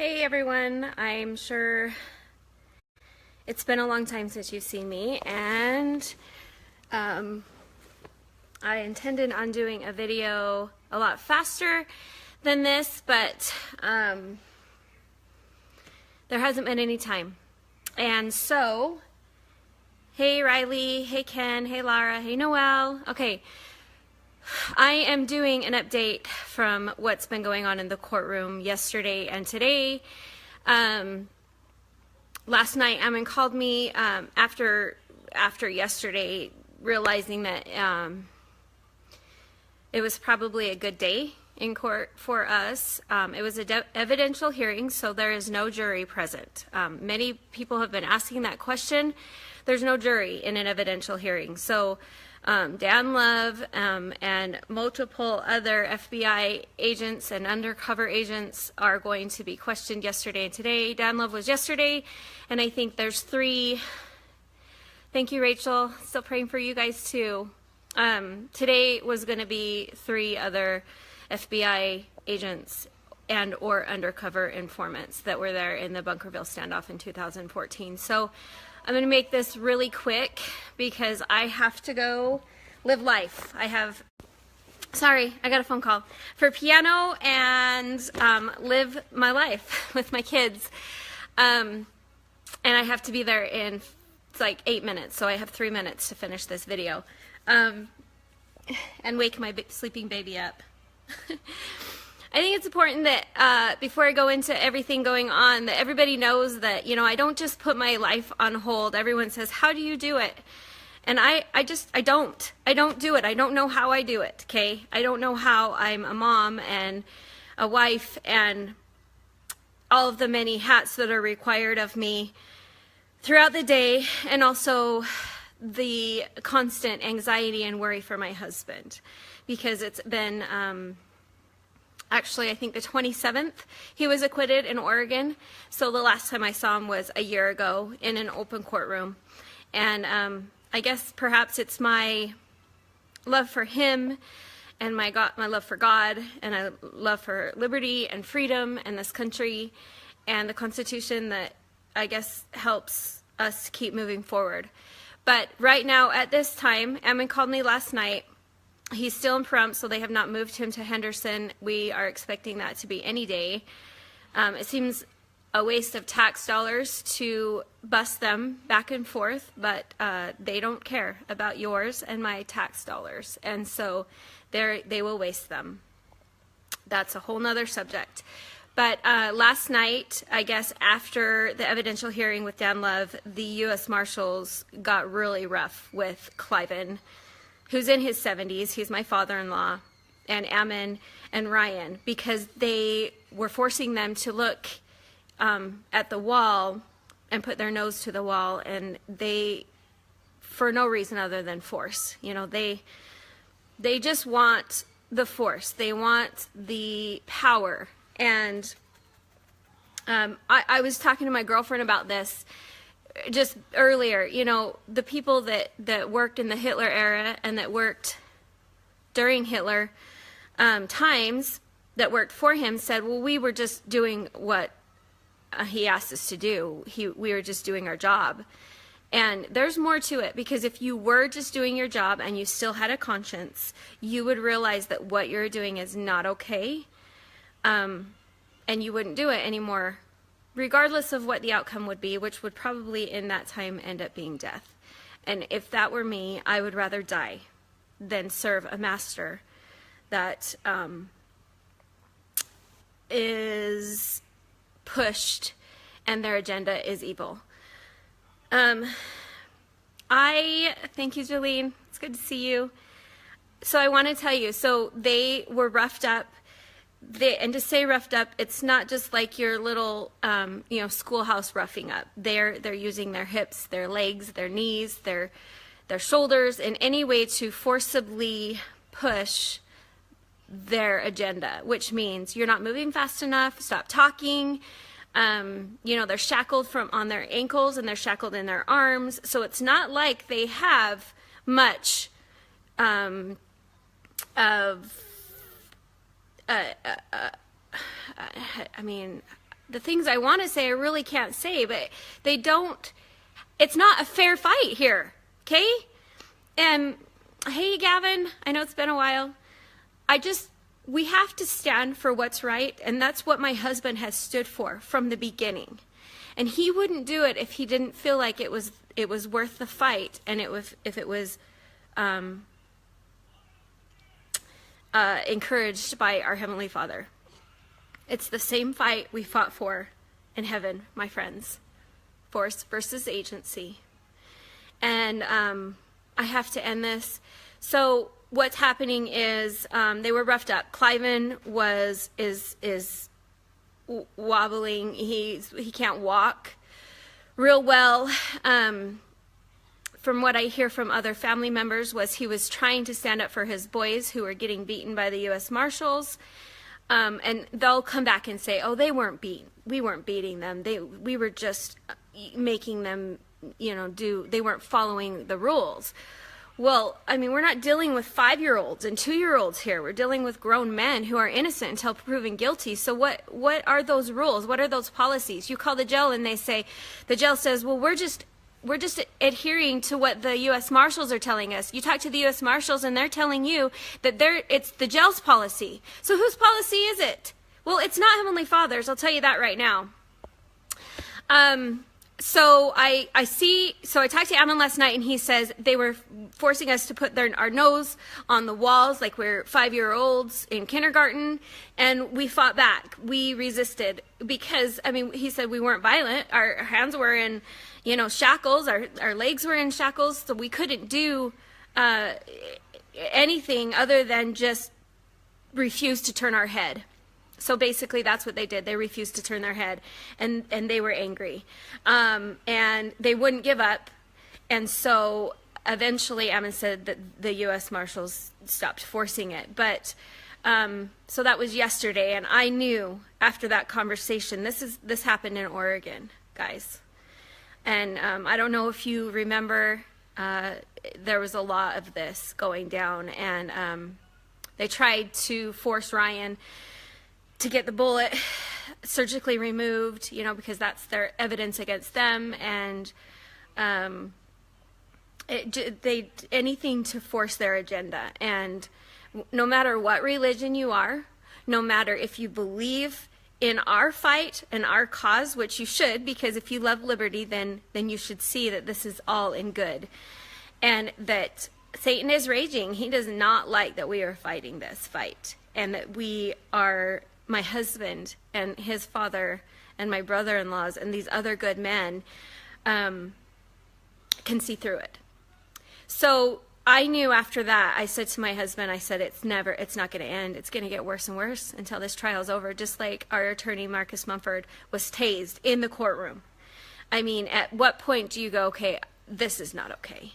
Hey everyone, I'm sure it's been a long time since you've seen me, and I intended on doing a video a lot faster than this, but there hasn't been any time. And so, hey Riley, hey Ken, hey Lara, hey Noelle. Okay, I am doing an update from what's been going on in the courtroom yesterday and today. Last night, Ammon called me after yesterday, realizing that it was probably a good day in court for us. It was an evidential hearing, so there is no jury present. Many people have been asking that question. There's no jury in an evidential hearing. So Dan Love and multiple other FBI agents and undercover agents are going to be questioned yesterday and today. Dan Love was yesterday, and I think there's 3. Thank you, Rachel. Still praying for you guys too. Today was going to be 3 other FBI agents and or undercover informants that were there in the Bunkerville standoff in 2014. So I'm going to make this really quick because I have to go live life. I got a phone call for piano and live my life with my kids. And I have to be there in, it's like 8 minutes, so I have 3 minutes to finish this video. And wake my sleeping baby up. I think it's important that before I go into everything going on, that everybody knows that, you know, I don't just put my life on hold. Everyone says, how do you do it? And I don't do it. I don't know how I do it, okay? I don't know how I'm a mom and a wife and all of the many hats that are required of me throughout the day, and also the constant anxiety and worry for my husband, because it's been actually, I think the 27th, he was acquitted in Oregon. So the last time I saw him was a year ago in an open courtroom. And I guess perhaps it's my love for him and my love for God, and I love for liberty and freedom and this country and the Constitution that I guess helps us keep moving forward. But right now at this time, Ammon called me last night. He's still in Pahrump, so they have not moved him to Henderson. We are expecting that to be any day. It seems a waste of tax dollars to bus them back and forth, but they don't care about yours and my tax dollars, and so they will waste them. That's a whole nother subject. But last night, I guess after the evidential hearing with Dan Love, the U.S. Marshals got really rough with Cliven, who's in his 70s, he's my father-in-law, and Ammon and Ryan, because they were forcing them to look at the wall and put their nose to the wall, and they, for no reason other than force, you know, they just want the force, they want the power. And I was talking to my girlfriend about this just earlier. You know, the people that worked in the Hitler era and that worked during Hitler times, that worked for him, said, well, we were just doing what he asked us to do. We were just doing our job. And there's more to it, because if you were just doing your job and you still had a conscience, you would realize that what you're doing is not okay, and you wouldn't do it anymore, regardless of what the outcome would be, which would probably in that time end up being death. And if that were me, I would rather die than serve a master that is pushed and their agenda is evil. I thank you, Jolene. It's good to see you. So I want to tell you, so they were roughed up. And to say roughed up, it's not just like your little, you know, schoolhouse roughing up. They're using their hips, their legs, their knees, their shoulders in any way to forcibly push their agenda, which means you're not moving fast enough, stop talking. You know, they're shackled on their ankles and they're shackled in their arms. So it's not like they have much of I mean, the things I want to say, I really can't say, but they don't, it's not a fair fight here, okay? And hey, Gavin, I know it's been a while. We have to stand for what's right, and that's what my husband has stood for from the beginning. And he wouldn't do it if he didn't feel like it was worth the fight, and if it was encouraged by our Heavenly Father. It's the same fight we fought for in heaven, my friends. Force versus agency. And I have to end this. So what's happening is they were roughed up. Cliven is wobbling. He can't walk real well. From what I hear from other family members was he was trying to stand up for his boys who were getting beaten by the U.S. Marshals. And they'll come back and say, oh, they weren't beaten. We weren't beating them. We were just making them, they weren't following the rules. Well, I mean, we're not dealing with 5-year-olds and 2-year-olds here. We're dealing with grown men who are innocent until proven guilty. So what are those rules? What are those policies? You call the jail and the jail says, well, we're just adhering to what the U.S. Marshals are telling us. You talk to the U.S. Marshals and they're telling you that it's the jail's policy. So whose policy is it? Well, it's not Heavenly Father's. I'll tell you that right now. So I talked to Ammon last night and he says they were forcing us to put our nose on the walls like we're 5-year-olds in kindergarten, and we fought back. We resisted because, I mean, he said we weren't violent. Our hands were in, shackles. Our legs were in shackles, so we couldn't do anything other than just refuse to turn our head. So basically that's what they did. They refused to turn their head, and they were angry. And they wouldn't give up. And so eventually Ammon said that the U.S. Marshals stopped forcing it. But so that was yesterday, and I knew after that conversation, this happened in Oregon, guys. And I don't know if you remember, there was a lot of this going down, and they tried to force Ryan to get the bullet surgically removed, because that's their evidence against them, and anything to force their agenda. And no matter what religion you are, no matter if you believe in our fight and our cause, which you should, because if you love liberty, then you should see that this is all in good, and that Satan is raging. He does not like that we are fighting this fight, and that we are, my husband and his father and my brother-in-laws and these other good men can see through it. So I knew after that, I said to my husband, I said, it's not going to end. It's going to get worse and worse until this trial's over, just like our attorney, Marcus Mumford, was tased in the courtroom. I mean, at what point do you go, okay, this is not okay?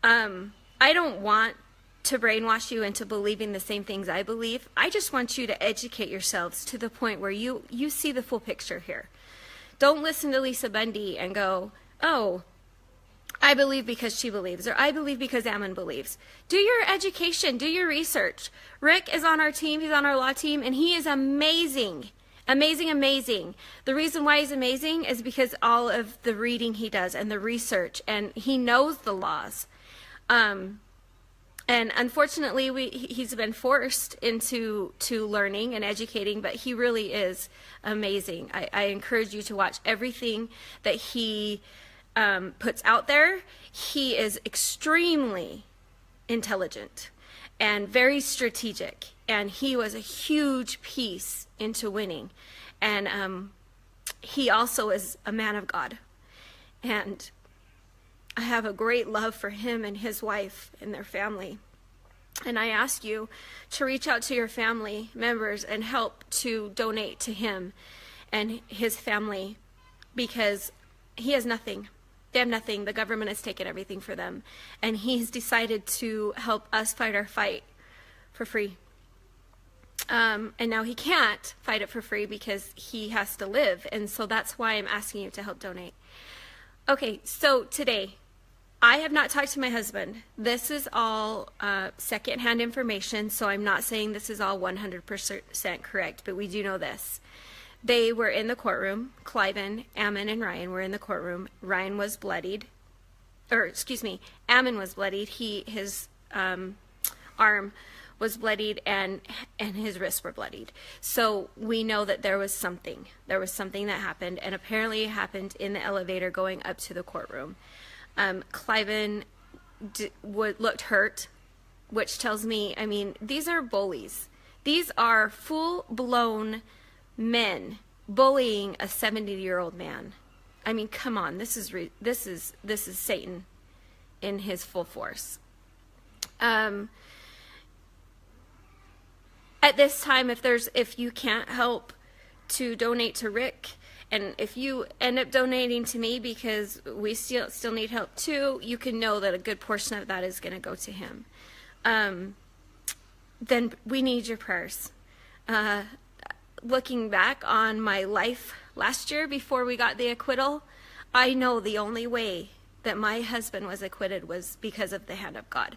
I don't want to brainwash you into believing the same things I believe. I just want you to educate yourselves to the point where you see the full picture here. Don't listen to Lisa Bundy and go, oh, I believe because she believes, or I believe because Ammon believes. Do your education, do your research. Rick is on our team, he's on our law team, and he is amazing. Amazing, amazing. The reason why he's amazing is because all of the reading he does and the research, and he knows the laws. And unfortunately, he's been forced into learning and educating, but he really is amazing. I encourage you to watch everything that he puts out there. He is extremely intelligent and very strategic, and he was a huge piece into winning. And he also is a man of God. And I have a great love for him and his wife and their family. And I ask you to reach out to your family members and help to donate to him and his family, because he has nothing. They have nothing. The government has taken everything for them. And he's decided to help us fight our fight for free. And now he can't fight it for free because he has to live. And so that's why I'm asking you to help donate. Okay, so today, I have not talked to my husband. This is all secondhand information, so I'm not saying this is all 100% correct, but we do know this, They were in the courtroom. Cliven, Ammon, and Ryan were in the courtroom. Ryan was bloodied, Ammon was bloodied. His arm was bloodied, and his wrists were bloodied. So we know that there was something that happened, and apparently it happened in the elevator going up to the courtroom. Cliven looked hurt, which tells me, I mean, these are bullies. These are full-blown men bullying a 70-year-old man. I mean, come on, this is Satan in his full force. At this time, if you can't help to donate to Rick, and if you end up donating to me because we still need help too, you can know that a good portion of that is going to go to him. Then we need your prayers. Looking back on my life last year before we got the acquittal, I know the only way that my husband was acquitted was because of the hand of God.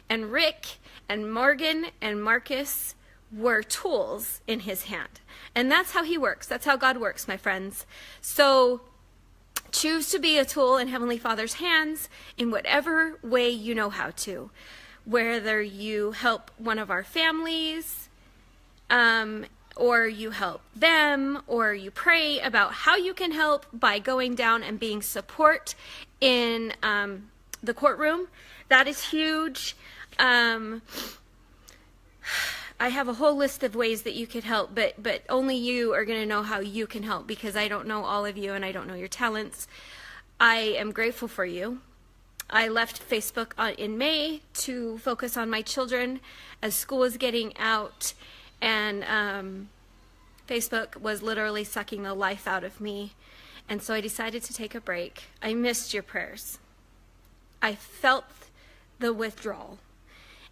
And Rick and Morgan and Marcus were tools in his hand. And that's how he works. That's how God works, my friends. So choose to be a tool in Heavenly Father's hands in whatever way you know how to. Whether you help one of our families, or you help them, or you pray about how you can help by going down and being support in the courtroom. That is huge. I have a whole list of ways that you could help, but only you are going to know how you can help, because I don't know all of you and I don't know your talents. I am grateful for you. I left Facebook in May to focus on my children as school was getting out, and Facebook was literally sucking the life out of me, and so I decided to take a break. I missed your prayers. I felt the withdrawal.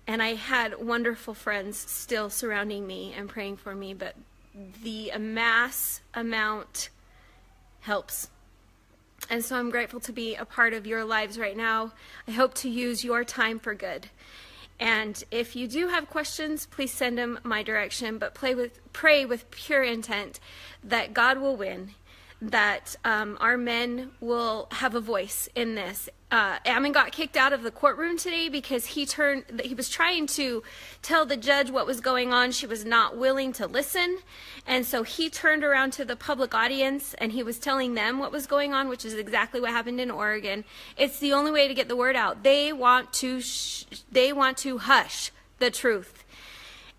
And I had wonderful friends still surrounding me and praying for me, but the mass amount helps. And so I'm grateful to be a part of your lives right now. I hope to use your time for good. And if you do have questions, please send them my direction, but pray with pure intent that God will win, that our men will have a voice in this. Ammon got kicked out of the courtroom today because he was trying to tell the judge what was going on. She was not willing to listen. And so he turned around to the public audience and he was telling them what was going on, which is exactly what happened in Oregon. It's the only way to get the word out. They want to hush the truth.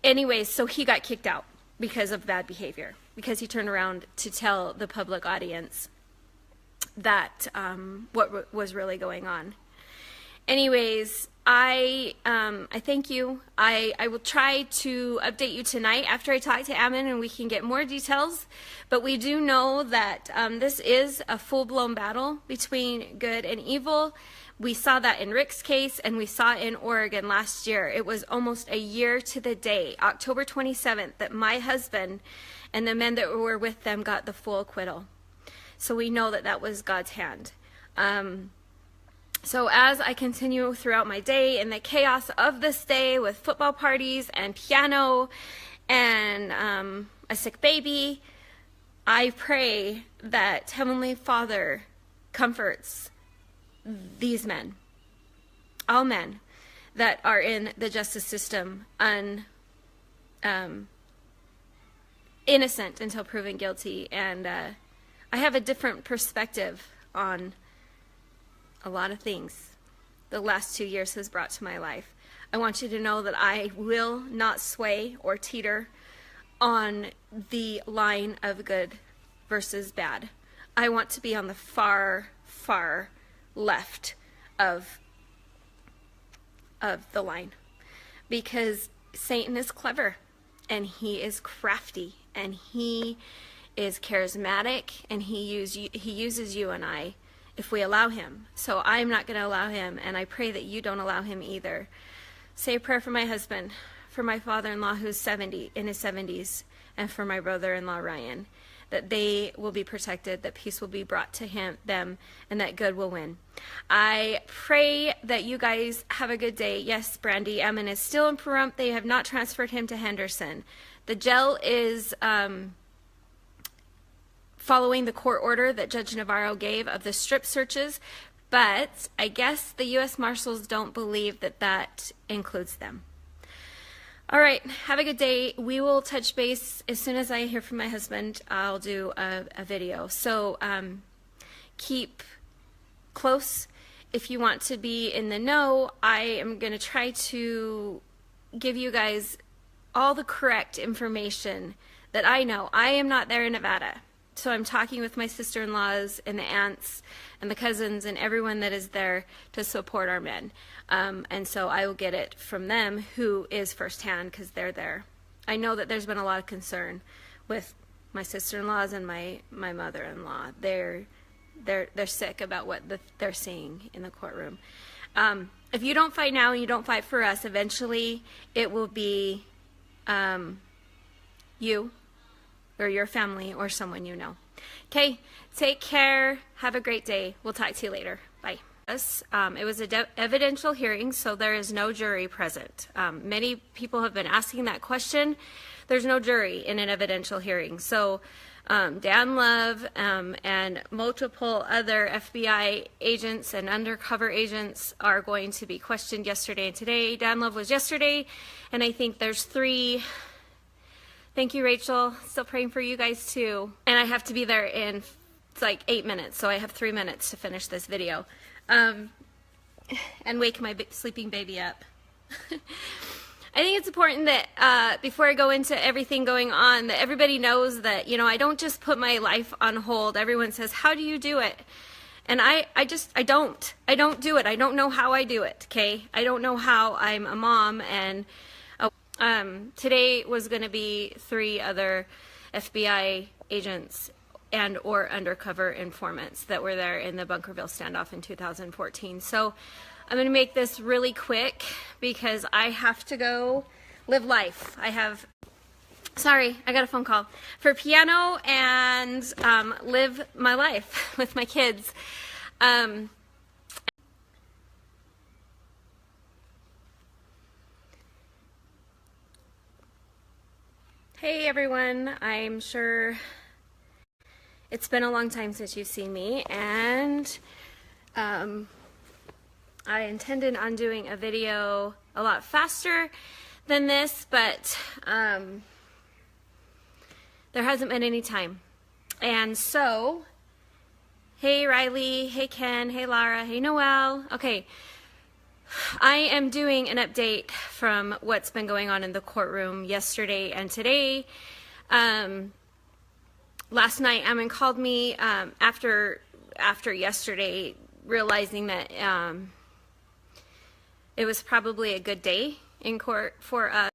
Anyways, so he got kicked out because of bad behavior, because he turned around to tell the public audience that what was really going on. Anyways, I thank you. I will try to update you tonight after I talk to Ammon and we can get more details. But we do know that this is a full-blown battle between good and evil. We saw that in Rick's case, and we saw it in Oregon last year. It was almost a year to the day, October 27th, that my husband and the men that were with them got the full acquittal. So we know that that was God's hand. So as I continue throughout my day in the chaos of this day with football parties and piano and a sick baby, I pray that Heavenly Father comforts these men, all men that are in the justice system, innocent until proven guilty. And I have a different perspective on a lot of things the last 2 years has brought to my life. I want you to know that I will not sway or teeter on the line of good versus bad. I want to be on the far, far left of the line, because Satan is clever and he is crafty and he is charismatic, and he uses you and I if we allow him. So I'm not going to allow him, and I pray that you don't allow him either. Say a prayer for my husband, for my father-in-law who's in his 70s, and for my brother-in-law Ryan, that they will be protected, that peace will be brought to them, and that good will win. I pray that you guys have a good day. Yes, Brandy, Ammon is still in Pahrump. They have not transferred him to Henderson. The jail is following the court order that Judge Navarro gave of the strip searches, but I guess the U.S. Marshals don't believe that that includes them. All right, have a good day. We will touch base as soon as I hear from my husband. I'll do a video. So keep close. If you want to be in the know, I am going to try to give you guys all the correct information that I know. I am not there in Nevada. So I'm talking with my sister-in-laws and the aunts and the cousins and everyone that is there to support our men. And so I will get it from them, who is firsthand, because they're there. I know that there's been a lot of concern with my sister-in-laws and my mother-in-law. They're sick about what they're seeing in the courtroom. If you don't fight now and you don't fight for us, eventually it will be you or your family or someone you know. Okay, take care. Have a great day. We'll talk to you later. Bye. It was an evidential hearing, so there is no jury present. Many people have been asking that question. There's no jury in an evidential hearing. So Dan Love and multiple other FBI agents and undercover agents are going to be questioned yesterday and today. Dan Love was yesterday, and I think there's 3. Thank you, Rachel. Still praying for you guys too. And I have to be there in, it's like 8 minutes, so I have 3 minutes to finish this video. And wake my sleeping baby up. I think it's important that before I go into everything going on, that everybody knows that, you know, I don't just put my life on hold. Everyone says, how do you do it? And I don't do it. I don't know how I do it, okay? I don't know how I'm a mom. And today was going to be 3 other FBI agents and or undercover informants that were there in the Bunkerville standoff in 2014. So I'm going to make this really quick because I have to go live life. Sorry, I got a phone call for piano and live my life with my kids. Hey everyone, I'm sure it's been a long time since you've seen me, and I intended on doing a video a lot faster than this, but there hasn't been any time. And so, hey Riley, hey Ken, hey Lara, hey Noelle. Okay, I am doing an update from what's been going on in the courtroom yesterday and today. Last night, Ammon called me after yesterday, realizing that it was probably a good day in court for us.